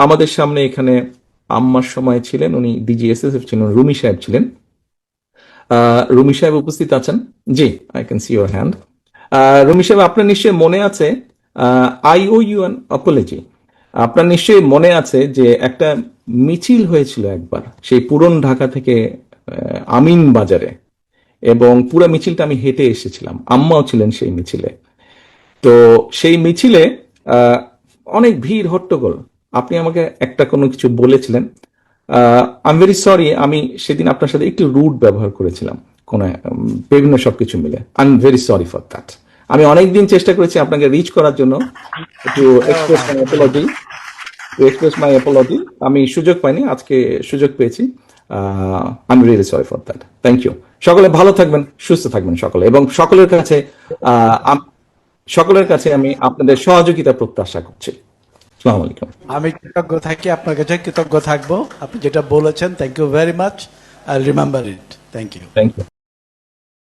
আমাদের সামনে এখানে আম্মার সময় ছিলেন, উনি ডিজিএসএসএফ ছিলেন, রুমি সাহেব ছিলেন। রুমি সাহেব উপস্থিত আছেন? জি, I can see your hand. Rumi সাহেব, আপনার নিশ্চয়ই মনে আছে, I owe you an apology. আপনার নিশ্চয়ই মনে আছে যে একটা মিছিল হয়েছিল একবার সেই পুরন ঢাকা থেকে আমিন বাজারে, এবং পুরো মিছিলটা আমি হেঁটে এসেছিলাম, আম্মাও ছিলেন সেই মিছিলে। তো সেই মিছিলে আহ, অনেক ভিড় হট্টগোল। আপনি আমাকে একটা কোনো কিছু বলেছিলেন। আই এম ভেরি সরি, আমি সেদিন আপনার সাথে একটু রুড ব্যবহার করেছিলাম কোন বিভিন্ন সবকিছু মিলে। I am very sorry for that. আমি অনেকদিন চেষ্টা করেছি আপনাকে রিচ করার জন্য, একটু এক্সপ্রেস মাই অ্যাপোলজি, আমি সুযোগ পাইনি, আজকে সুযোগ পেয়েছি। I am really sorry for that. Thank you. সকলে ভালো থাকবেন, সুস্থ থাকবেন সকলে, এবং সকলের কাছে আমি আপনাদের সহযোগিতা প্রত্যাশা করছি। আসসালামু আলাইকুম। আমি কৃতজ্ঞ থাকি, আপনার কাছে কৃতজ্ঞ থাকবো। আপনি যেটা বলেছেন, thank you very much. I remember it. Thank you. Thank you.